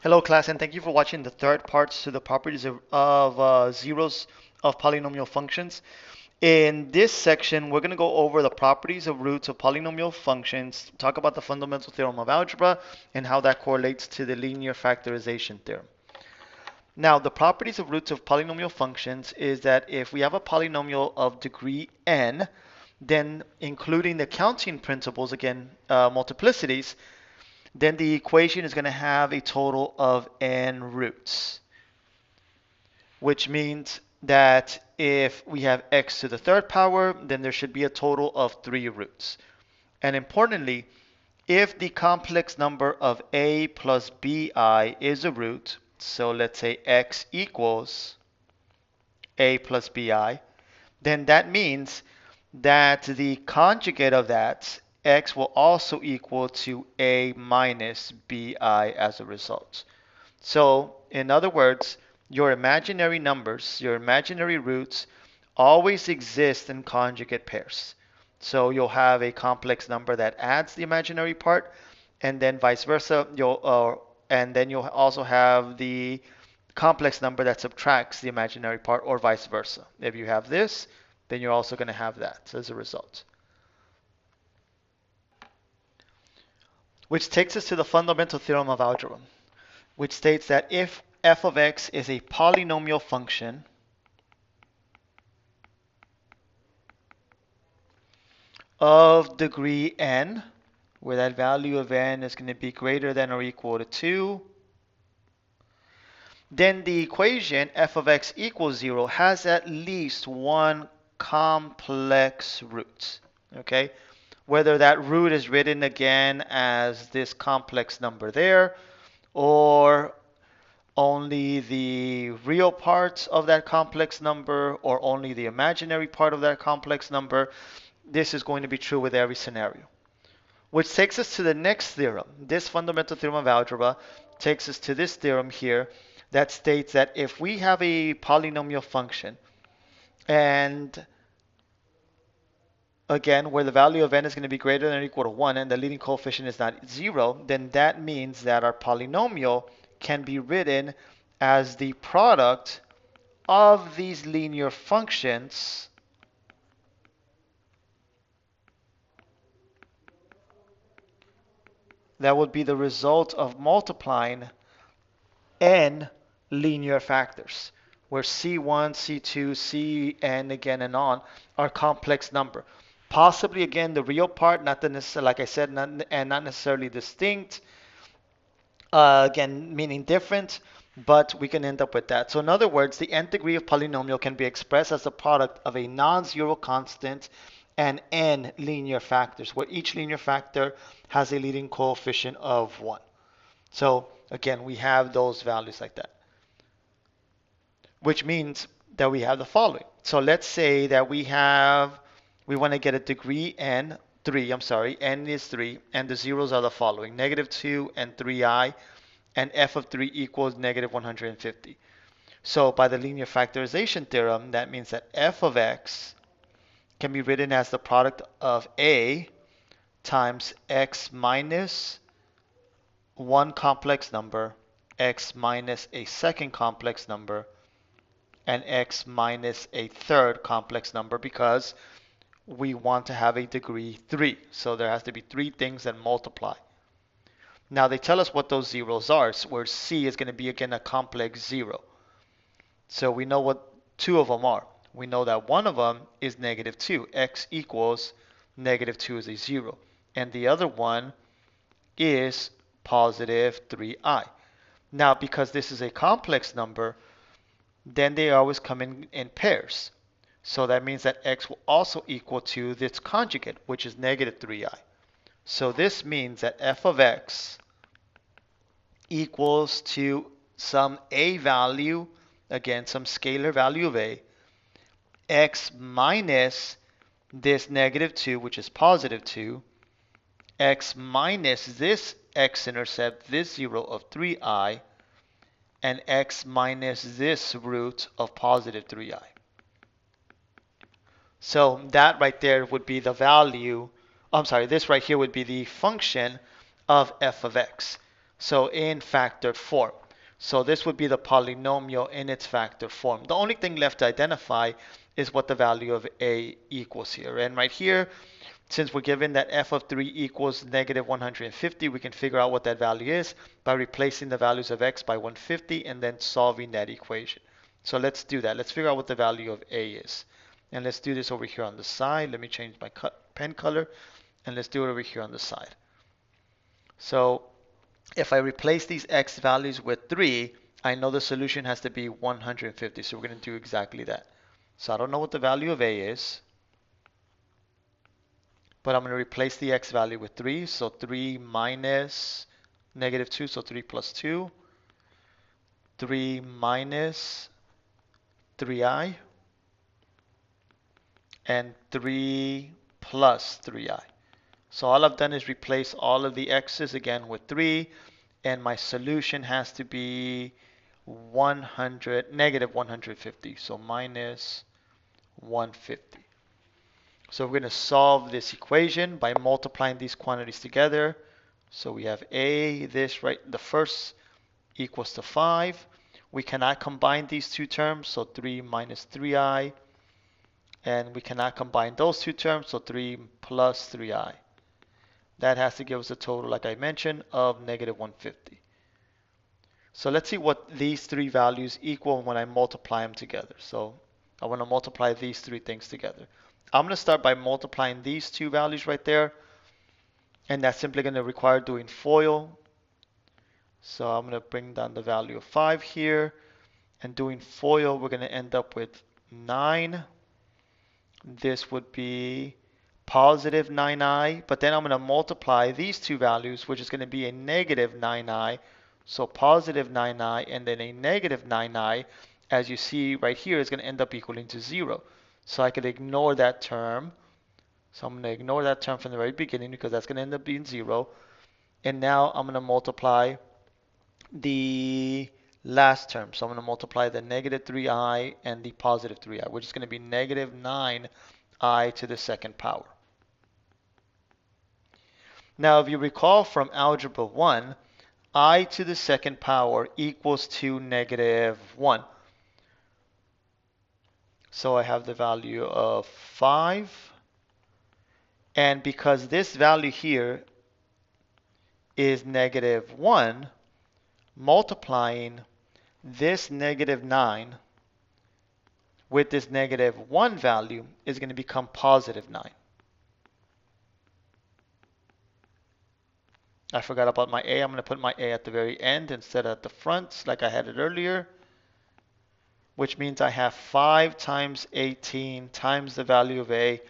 Hello class, and thank you for watching the third parts to the properties of zeros of polynomial functions. In this section, we're going to go over the properties of roots of polynomial functions, talk about the fundamental theorem of algebra, and how that correlates to the linear factorization theorem. Now, the properties of roots of polynomial functions is that if we have a polynomial of degree n, then including the counting principles, again, multiplicities, then the equation is going to have a total of n roots, which means that if we have x to the third power, then there should be a total of 3 roots. And importantly, if the complex number of a plus bi is a root, so let's say x equals a plus bi, then that means that the conjugate of that, x, will also equal to a minus bi as a result. So, in other words, your imaginary numbers, your imaginary roots, always exist in conjugate pairs. So you'll have a complex number that adds the imaginary part, and then vice versa. And then you'll also have the complex number that subtracts the imaginary part, or vice versa. If you have this, then you're also going to have that as a result. Which takes us to the fundamental theorem of algebra, which states that if f of x is a polynomial function of degree n, where that value of n is going to be greater than or equal to 2, then the equation f of x equals 0 has at least one complex root. Okay? Whether that root is written again as this complex number there, or only the real part of that complex number, or only the imaginary part of that complex number, this is going to be true with every scenario. Which takes us to the next theorem. This fundamental theorem of algebra takes us to this theorem here that states that if we have a polynomial function, and again, where the value of n is going to be greater than or equal to 1 and the leading coefficient is not 0, then that means that our polynomial can be written as the product of these linear functions that would be the result of multiplying n linear factors, where C1, C2, Cn again and on are complex number. Possibly again the real part, not the necessary, like I said, not necessarily distinct. Again, meaning different, but we can end up with that. So in other words, the nth degree of polynomial can be expressed as the product of a non-zero constant and n linear factors, where each linear factor has a leading coefficient of 1. So again, we have those values like that, which means that we have the following. So let's say that we want to get a degree n, 3, I'm sorry, n is 3, and the zeros are the following: negative 2 and 3i, and f of 3 equals negative 150. So by the linear factorization theorem, that means that f of x can be written as the product of a times x minus one complex number, x minus a second complex number, and x minus a third complex number, because we want to have a degree 3. So there has to be 3 things that multiply. Now they tell us what those zeros are, where c is going to be again a complex 0. So we know what 2 of them are. We know that one of them is negative 2. X equals negative 2 is a 0. And the other one is positive 3i. Now because this is a complex number, then they always come in pairs. So that means that x will also equal to this conjugate, which is negative 3i. So this means that f of x equals to some a value, again, some scalar value of a, x minus this negative 2, which is positive 2, x minus this x-intercept, this 0 of 3i, and x minus this root of positive 3i. So that right there would be the value, I'm sorry, this right here would be the function of f of x. So in factored form. So this would be the polynomial in its factored form. The only thing left to identify is what the value of a equals here. And right here, since we're given that f of 3 equals negative 150, we can figure out what that value is by replacing the values of x by 150 and then solving that equation. So let's do that. Let's figure out what the value of a is. And let's do this over here on the side. Let me change my pen color. And let's do it over here on the side. So if I replace these x values with 3, I know the solution has to be 150. So we're going to do exactly that. So I don't know what the value of a is, but I'm going to replace the x value with 3. So 3 minus negative 2, so 3 plus 2. 3 minus 3i. And 3 plus 3i. So all I've done is replace all of the x's again with 3. And my solution has to be negative 150. So minus 150. So we're going to solve this equation by multiplying these quantities together. So we have a, this right, the first equals to 5. We cannot combine these two terms, so 3 minus 3i. And we cannot combine those two terms, so 3 plus 3i. That has to give us a total, like I mentioned, of negative 150. So let's see what these three values equal when I multiply them together. So I want to multiply these three things together. I'm going to start by multiplying these two values right there. And that's simply going to require doing FOIL. So I'm going to bring down the value of 5 here. And doing FOIL, we're going to end up with 9. This would be positive 9i. But then I'm going to multiply these two values, which is going to be a negative 9i. So positive 9i and then a negative 9i, as you see right here, is going to end up equaling to 0. So I could ignore that term. So I'm going to ignore that term from the very beginning because that's going to end up being 0. And now I'm going to multiply the last term. So I'm going to multiply the negative 3i and the positive 3i, which is going to be negative 9i to the second power. Now, if you recall from Algebra 1, I to the second power equals to negative 1. So I have the value of 5. And because this value here is negative 1, multiplying this negative 9 with this negative 1 value is going to become positive 9. I forgot about my a. I'm going to put my a at the very end instead of at the front like I had it earlier, which means I have 5 times 18 times the value of a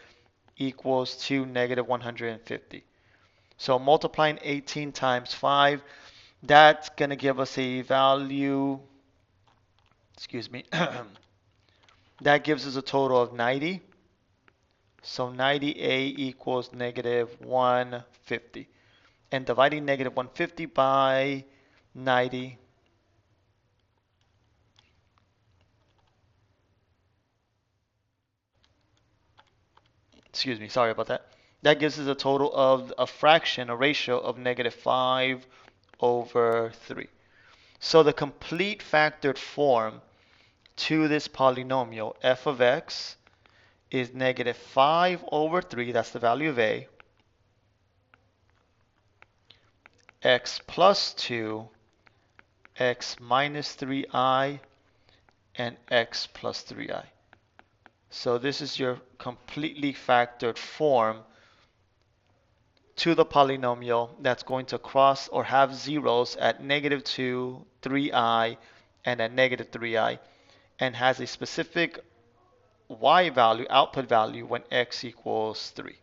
equals to negative 150. So multiplying 18 times 5, that's going to give us a value, excuse me, that gives us a total of 90. So 90a equals negative 150. And dividing negative 150 by 90, excuse me, sorry about that. That gives us a total of a fraction, a ratio of negative 5 over 3. So the complete factored form to this polynomial f of x is negative 5 over 3, that's the value of a, x plus 2, x minus 3i, and x plus 3i. So this is your completely factored form to the polynomial that's going to cross or have zeros at negative 2, 3i, and at negative 3i, and has a specific y value, output value, when x equals 3.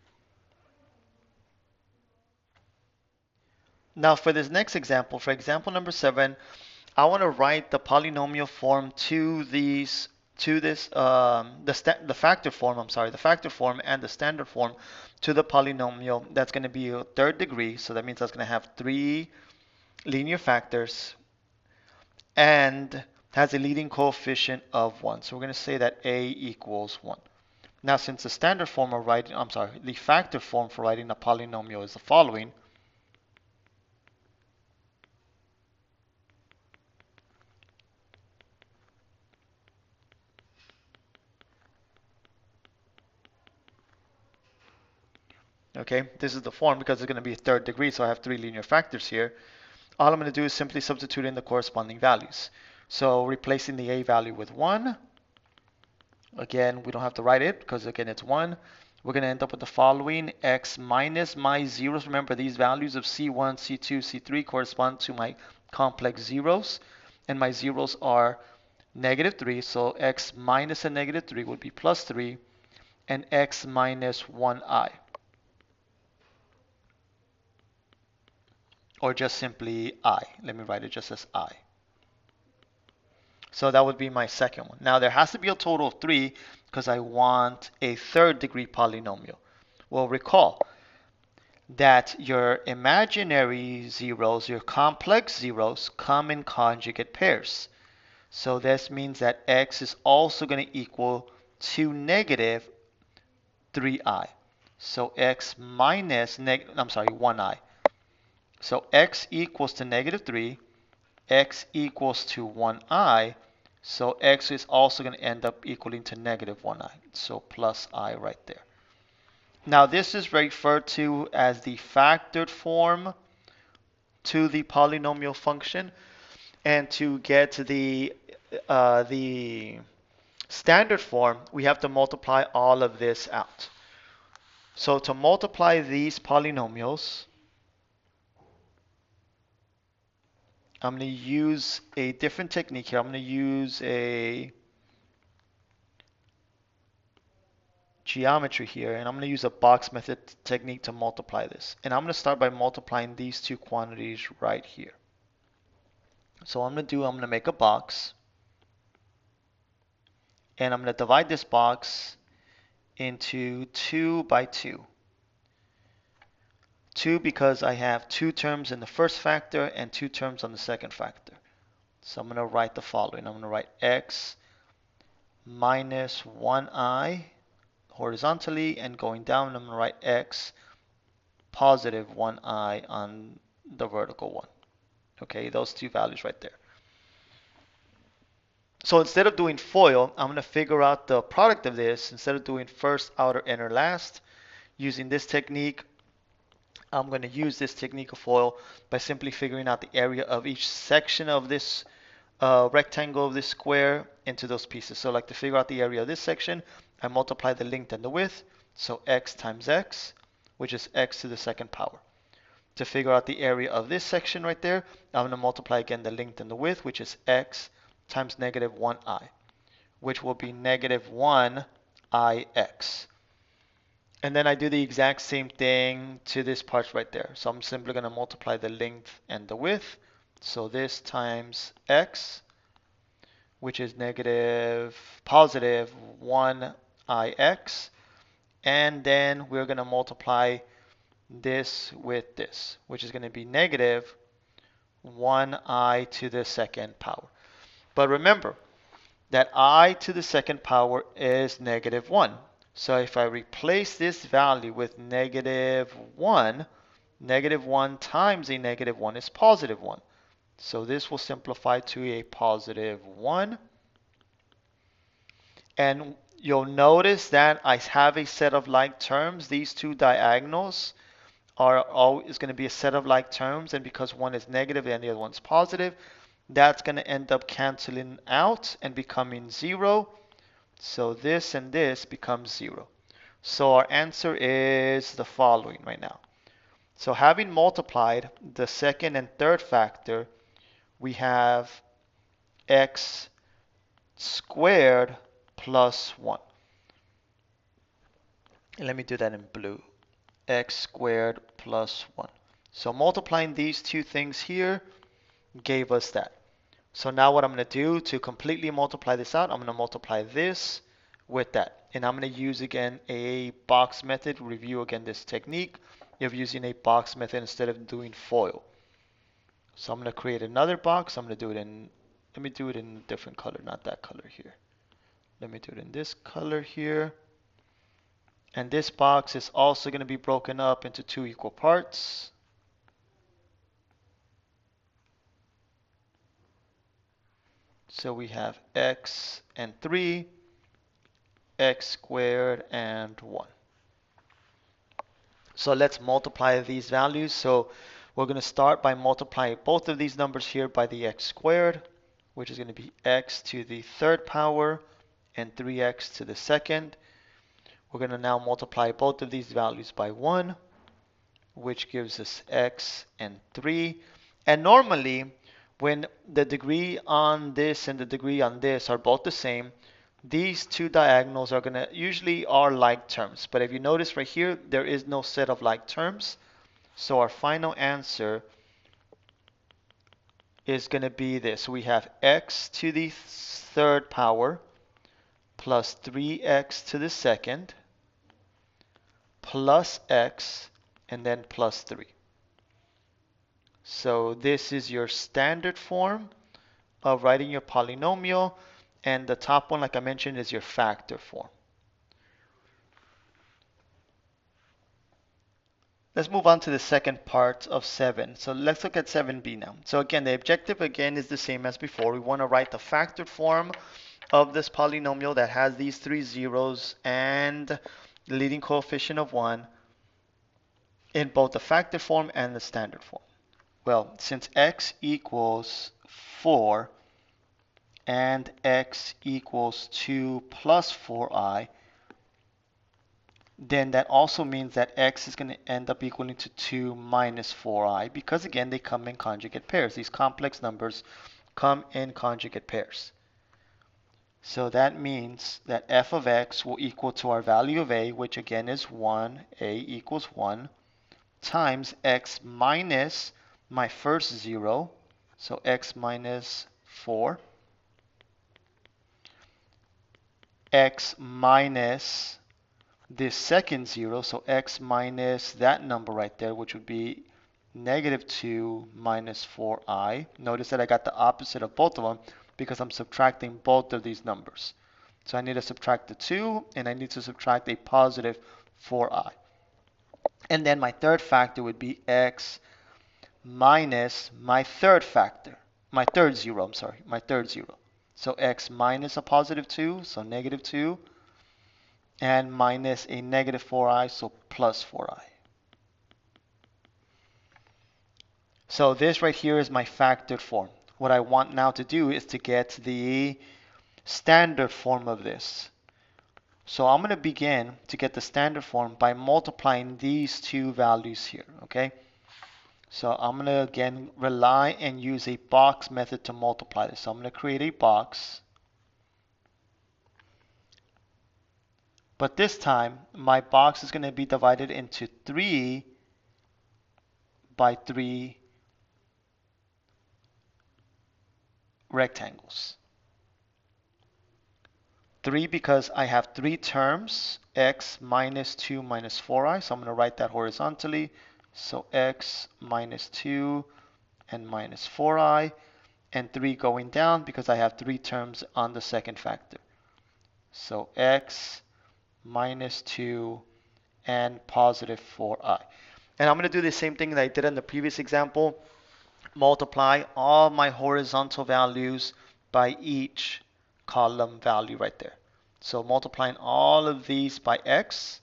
Now for this next example, for example number 7, I want to write the polynomial form to these the factor form, the factor form and the standard form to the polynomial that's going to be a third degree. So that means that's going to have 3 linear factors and has a leading coefficient of 1. So we're going to say that a equals 1. Now since the standard form of writing, the factor form for writing a polynomial is the following. Okay, this is the form because it's going to be a third degree, so I have three linear factors here. All I'm going to do is simply substitute in the corresponding values. So replacing the a value with 1. Again, we don't have to write it because again it's 1. We're going to end up with the following: x minus my zeros. Remember, these values of C1, C2, C3 correspond to my complex zeros, and my zeros are -3. So x minus a -3 would be +3, and x minus 1i, or just simply I. Let me write it just as I. So that would be my second one. Now there has to be a total of 3 because I want a third degree polynomial. Well, recall that your imaginary zeros, your complex zeros, come in conjugate pairs. So this means that x is also going to equal to negative 3i. So x minus, 1i. So x equals to -3, x equals to 1i, so x is also going to end up equaling to -1i, so plus I right there. Now this is referred to as the factored form to the polynomial function, and to get the standard form, we have to multiply all of this out. So to multiply these polynomials, I'm going to use a different technique here. I'm going to use a geometry here, and I'm going to use a box method technique to multiply this. And I'm going to start by multiplying these two quantities right here. So what I'm going to do, I'm going to make a box, and I'm going to divide this box into 2 by 2. 2 because I have 2 terms in the first factor and 2 terms on the second factor. So I'm going to write the following. I'm going to write x minus 1i horizontally, and going down I'm going to write x positive 1i on the vertical one. Okay, those two values right there. So instead of doing FOIL, I'm going to figure out the product of this. Instead of doing first, outer, inner, last, using this technique, I'm going to use this technique of FOIL by simply figuring out the area of each section of this rectangle of this square into those pieces. So like to figure out the area of this section, I multiply the length and the width, so x times x, which is x to the second power. To figure out the area of this section right there, I'm going to multiply again the length and the width, which is x times -1i, which will be -1ix. And then I do the exact same thing to this part right there. So I'm simply going to multiply the length and the width. So this times x, which is positive 1ix. And then we're going to multiply this with this, which is going to be negative 1i to the second power. But remember that I to the second power is -1. So if I replace this value with -1, -1 times a -1 is +1. So this will simplify to a +1. And you'll notice that I have a set of like terms. These two diagonals are always going to be a set of like terms, and because one is negative and the other one's positive, that's going to end up canceling out and becoming 0. So this and this becomes 0. So our answer is the following right now. So having multiplied the second and third factor, we have x squared plus 1. And let me do that in blue. X squared plus 1. So multiplying these two things here gave us that. So now what I'm going to do to completely multiply this out, I'm going to multiply this with that. And I'm going to use again a box method, review again this technique of using a box method instead of doing FOIL. So I'm going to create another box. I'm going to do it in, let me do it in a different color, not that color here. Let me do it in this color here. And this box is also going to be broken up into 2 equal parts. So we have x and 3, x squared and 1. So let's multiply these values. So we're going to start by multiplying both of these numbers here by the x squared, which is going to be x to the third power and 3x to the second. We're going to now multiply both of these values by 1, which gives us x and 3. And normally, when the degree on this and the degree on this are both the same, these two diagonals are going to usually are like terms. But if you notice right here, there is no set of like terms. So our final answer is going to be this. We have x to the third power plus 3x to the second plus x and then plus 3. So this is your standard form of writing your polynomial, and the top one, like I mentioned, is your factor form. Let's move on to the second part of 7. So let's look at 7b now. So again, the objective again is the same as before. We want to write the factored form of this polynomial that has these three zeros and the leading coefficient of 1 in both the factored form and the standard form. Well, since x equals 4 and x equals 2 plus 4i, then that also means that x is going to end up equaling to 2 minus 4i, because again, they come in conjugate pairs. These complex numbers come in conjugate pairs. So that means that f of x will equal to our value of a, which again is 1, a equals 1, times x minus my first 0, so x minus 4, x minus this second 0, so x minus that number right there, which would be negative 2 minus 4i. Notice that I got the opposite of both of them because I'm subtracting both of these numbers. So I need to subtract the 2 and I need to subtract a positive 4i. And then my third factor would be x minus my third factor, my third 0, my third 0. So x minus a positive 2, so negative 2, and minus a negative 4i, so plus 4i. So this right here is my factored form. What I want now to do is to get the standard form of this. So I'm going to begin to get the standard form by multiplying these two values here, okay? So I'm going to again rely and use a box method to multiply this. So I'm going to create a box. But this time, my box is going to be divided into 3 by 3 rectangles. 3 because I have 3 terms, x minus 2 minus 4i. So I'm going to write that horizontally. So x minus 2 and minus 4i. And 3 going down because I have 3 terms on the second factor. So x minus 2 and positive 4i. And I'm going to do the same thing that I did in the previous example. Multiply all my horizontal values by each column value right there. So multiplying all of these by x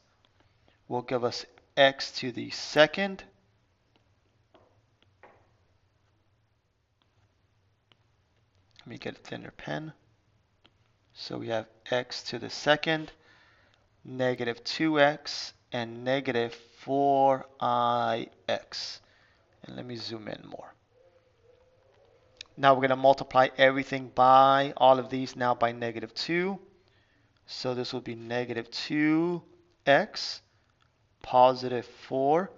will give us x to the second let me get a thinner pen. So we have x to the second, negative 2x, and negative 4ix. And let me zoom in more. Now we're going to multiply everything by all of these now by negative 2. So this will be negative 2x, positive 4,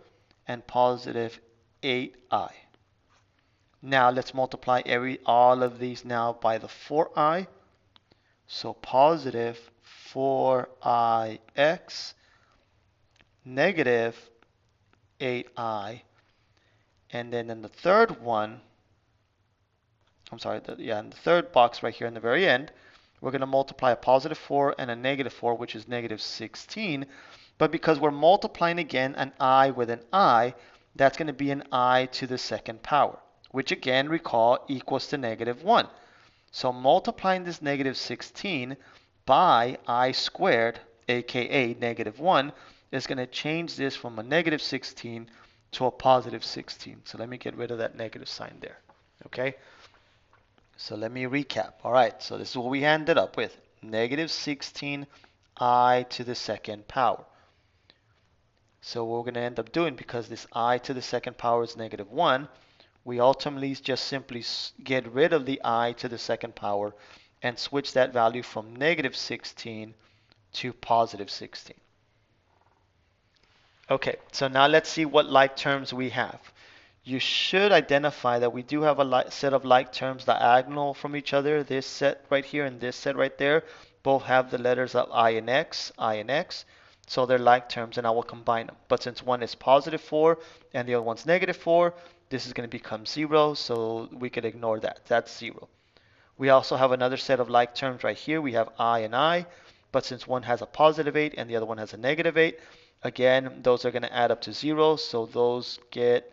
and positive 8i. Now let's multiply all of these now by the 4i. So positive 4ix, negative 8i, and then in the third one, in the third box right here in the very end, we're going to multiply a positive 4 and a negative 4, which is negative 16. But because we're multiplying again an I with an I, that's going to be an I to the second power, which again, recall, equals to negative 1. So multiplying this negative 16 by I squared, aka negative 1, is going to change this from a negative 16 to a positive 16. So let me get rid of that negative sign there. Okay, so let me recap. All right, so this is what we ended up with. Negative 16I to the second power. So what we're going to end up doing, because this I to the second power is negative 1, we ultimately just simply get rid of the I to the second power and switch that value from negative 16 to positive 16. Okay, so now let's see what like terms we have. You should identify that we do have a set of like terms diagonal from each other. This set right here and this set right there both have the letters of I and X, so they're like terms, and I will combine them. But since one is positive 4 and the other one's negative 4, this is going to become 0, so we could ignore that. That's 0. We also have another set of like terms right here. We have I and I, but since one has a positive 8 and the other one has a negative 8, again, those are going to add up to 0, so those get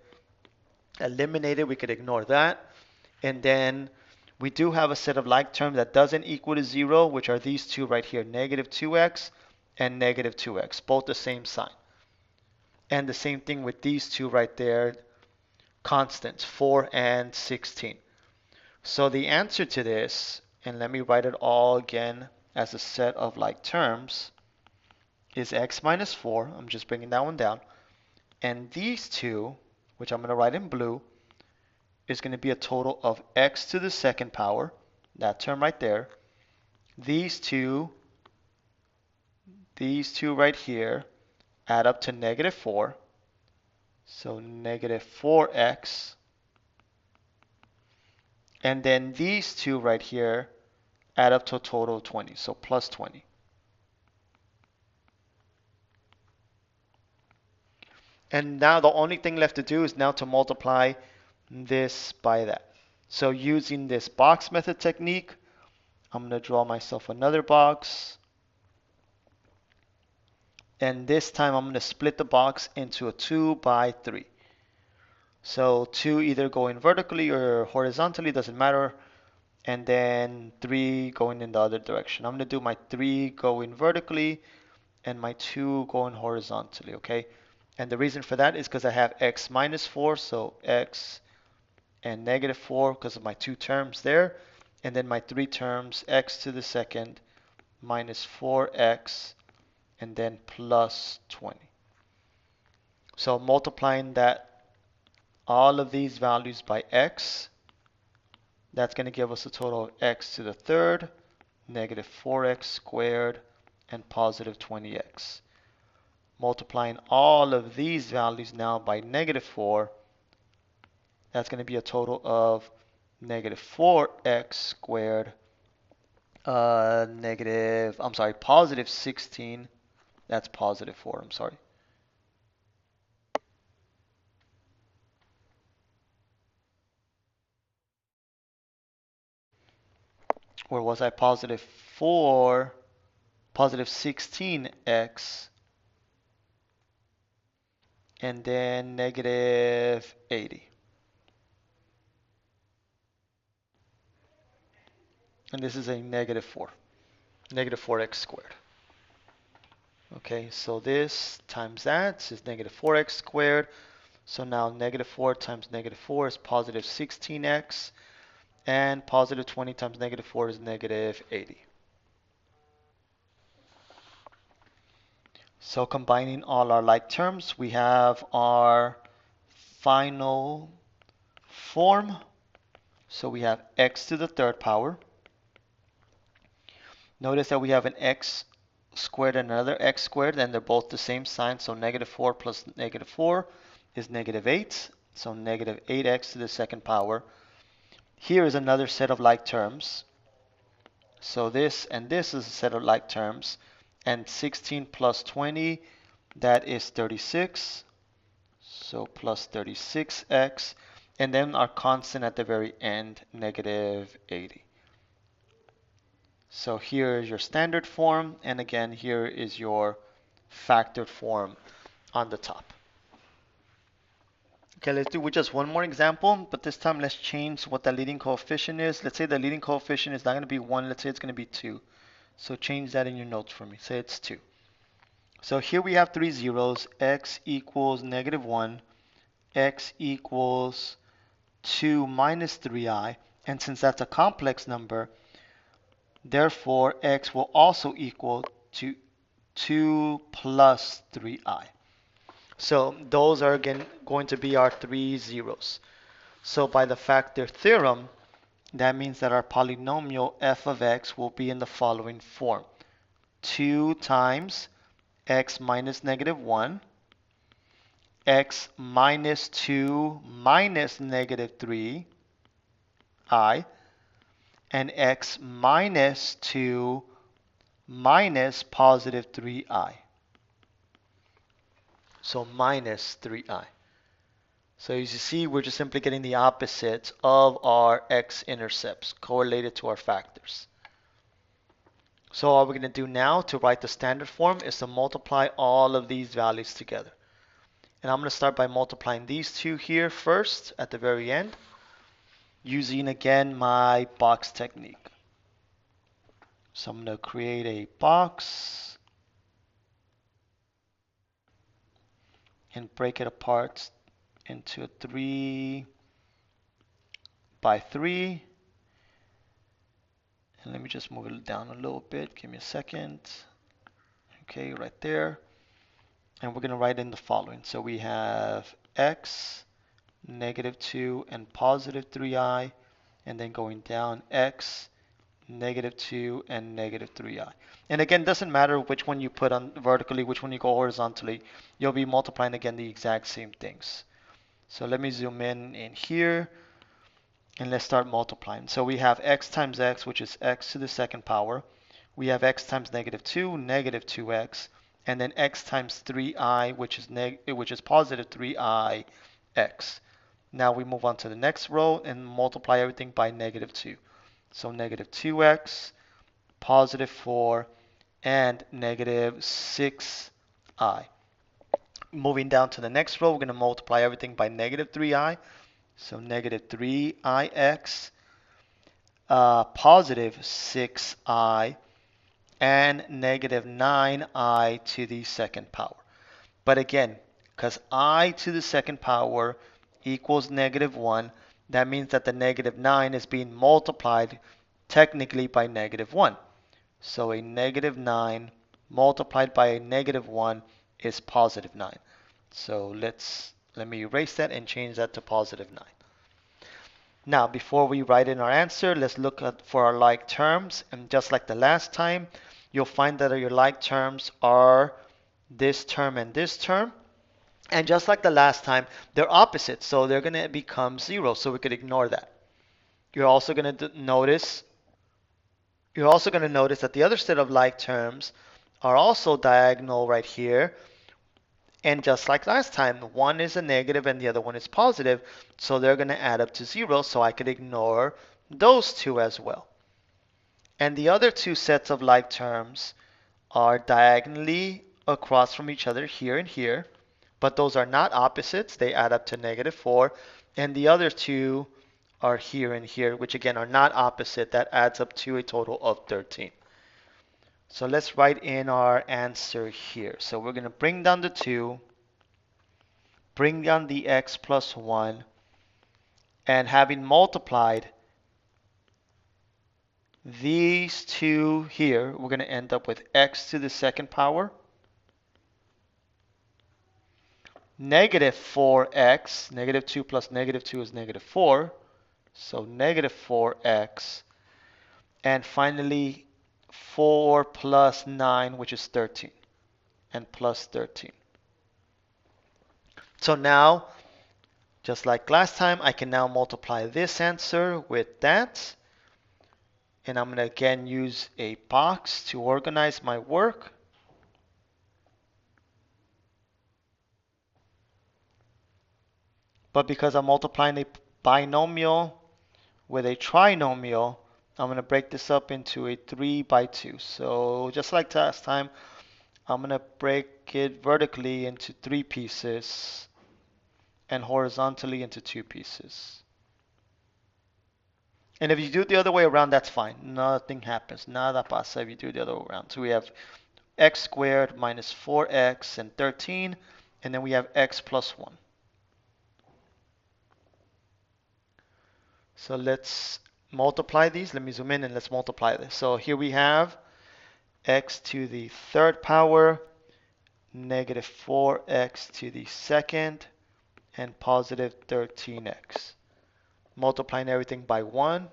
eliminated. We could ignore that. And then we do have a set of like terms that doesn't equal to 0, which are these two right here, negative 2x and negative 2x, both the same sign. And the same thing with these two right there, constants, 4 and 16. So the answer to this, and let me write it all again as a set of like terms, is x minus 4. I'm just bringing that one down. And these two, which I'm going to write in blue, is going to be a total of x to the second power, that term right there. These two right here add up to negative 4. So negative 4x. And then these two right here add up to a total of 20, so plus 20. And now the only thing left to do is now to multiply this by that. So using this box method technique, I'm going to draw myself another box. And this time I'm going to split the box into a 2 by 3. So 2 either going vertically or horizontally, doesn't matter. And then 3 going in the other direction. I'm going to do my 3 going vertically and my 2 going horizontally, okay? And the reason for that is because I have x minus 4, so x and negative 4 because of my two terms there. And then my three terms, x to the second minus 4x and then plus 20. So multiplying that, all of these values by x, that's going to give us a total of x to the third, negative 4x squared, and positive 20x. Multiplying all of these values now by negative 4, that's going to be a total of negative 4x squared, positive 16, that's positive 4, I'm sorry. Or was I positive 4, positive 16x, and then negative 80. And this is a negative 4, negative 4x squared. Okay, so this times that is negative 4x squared. So now negative 4 times negative 4 is positive 16x, and positive 20 times negative 4 is negative 80. So combining all our like terms, we have our final form. So we have x to the third power. Notice that we have an x squared and another x squared, and they're both the same sign. So negative 4 plus negative 4 is negative 8. So negative 8x to the second power. Here is another set of like terms. So this and this is a set of like terms. And 16 plus 20, that is 36. So plus 36x. And then our constant at the very end, negative 80. So here is your standard form, and again, here is your factored form on the top. Okay, let's do with just one more example, but this time let's change what the leading coefficient is. Let's say the leading coefficient is not going to be 1, let's say it's going to be 2. So change that in your notes for me. Say it's 2. So here we have three zeros, x equals -1, x equals 2 minus 3i, and since that's a complex number, therefore x will also equal to 2 plus 3i. So those are again going to be our three zeros. So by the factor theorem, that means that our polynomial f of x will be in the following form. 2 times x minus -1, x minus 2 minus -3i, and x minus 2 minus positive 3i. So minus 3i. So as you see, we're just simply getting the opposites of our x-intercepts correlated to our factors. So all we're going to do now to write the standard form is to multiply all of these values together. And I'm going to start by multiplying these two here first at the very end, using again my box technique. So I'm going to create a box and break it apart into a 3 by 3. And let me just move it down a little bit. Give me a second. Okay, right there. And we're going to write in the following. So we have x, -2, and positive 3i, and then going down x, -2, and -3i. And again, it doesn't matter which one you put on vertically, which one you go horizontally. You'll be multiplying again the exact same things. So let me zoom in here, and let's start multiplying. So we have x times x, which is x to the second power. We have x times -2, -2x, and then x times 3i, which is positive 3i x. Now we move on to the next row and multiply everything by -2. So -2x, positive 4, and -6i. Moving down to the next row, we're going to multiply everything by -3i. So -3ix, positive 6i, and -9i to the second power. But again, because I to the second power equals -1, that means that the -9 is being multiplied technically by -1. So a -9 multiplied by a -1 is positive 9. So let me erase that and change that to positive 9. Now, before we write in our answer, let's look for our like terms. And just like the last time, you'll find that your like terms are this term and this term. And just like the last time, they're opposites, so they're going to become 0, so we could ignore that. You're also going to notice that the other set of like terms are also diagonal right here. And just like last time, one is a negative and the other one is positive, so they're going to add up to 0, so I could ignore those two as well. And the other two sets of like terms are diagonally across from each other here and here, but those are not opposites. They add up to -4. And the other two are here and here, which again are not opposite. That adds up to a total of 13. So let's write in our answer here. So we're going to bring down the 2, bring down the x plus 1, and having multiplied these two here, we're going to end up with x to the second power, -4x, -2 plus -2 is -4, so -4x, and finally 4 plus 9, which is 13, and plus 13. So now, just like last time, I can now multiply this answer with that. And I'm going to again use a box to organize my work. But because I'm multiplying a binomial with a trinomial, I'm going to break this up into a 3 by 2. So just like last time, I'm going to break it vertically into 3 pieces and horizontally into 2 pieces. And if you do it the other way around, that's fine. Nothing happens. Nada pasa if you do it the other way around. So we have x squared minus 4x and 13, and then we have x plus 1. So let's multiply these. Let me zoom in and let's multiply this. So here we have x to the third power, negative 4x to the second, and positive 13x. Multiplying everything by 1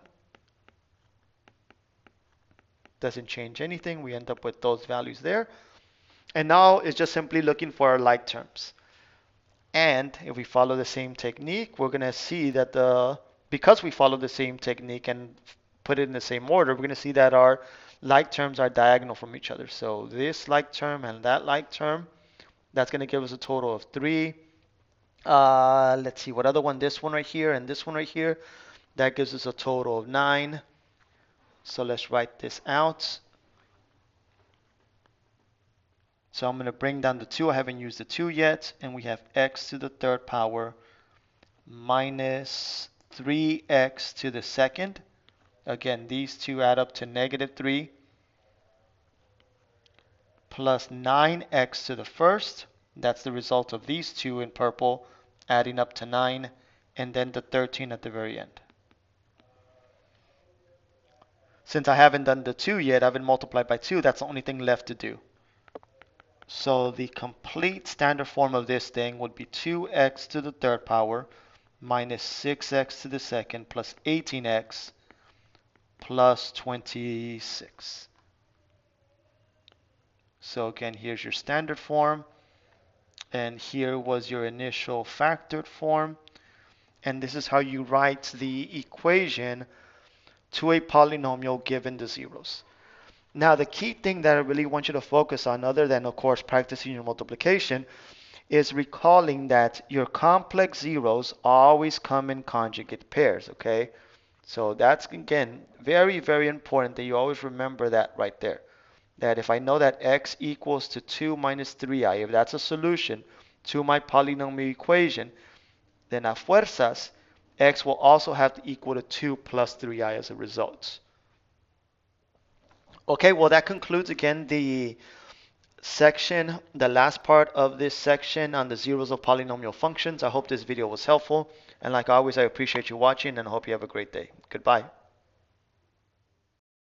doesn't change anything. We end up with those values there. And now it's just simply looking for our like terms. And if we follow the same technique, we're going to see that because we follow the same technique and put it in the same order, we're going to see that our like terms are diagonal from each other. So this like term and that like term, that's going to give us a total of 3. Let's see, what other one? This one right here and this one right here. That gives us a total of 9. So let's write this out. So I'm going to bring down the 2. I haven't used the 2 yet. And we have x to the third power minus 3x to the second. Again, these two add up to negative 3 plus 9x to the first. That's the result of these two in purple adding up to 9, and then the 13 at the very end. Since I haven't done the 2 yet, I haven't multiplied by 2, that's the only thing left to do. So the complete standard form of this thing would be 2x to the third power minus 6x to the second plus 18x plus 26. So again, here's your standard form, and here was your initial factored form, and this is how you write the equation to a polynomial given the zeros. Now the key thing that I really want you to focus on, other than of course practicing your multiplication, is recalling that your complex zeros always come in conjugate pairs, okay? So that's, again, very, very important that you always remember that right there. That if I know that x equals to 2 minus 3i, if that's a solution to my polynomial equation, then a fuerzas, x will also have to equal to 2 plus 3i as a result. Okay, well that concludes again the section, the last part of this section on the zeros of polynomial functions. I hope this video was helpful, and like always, I appreciate you watching and I hope you have a great day. Goodbye.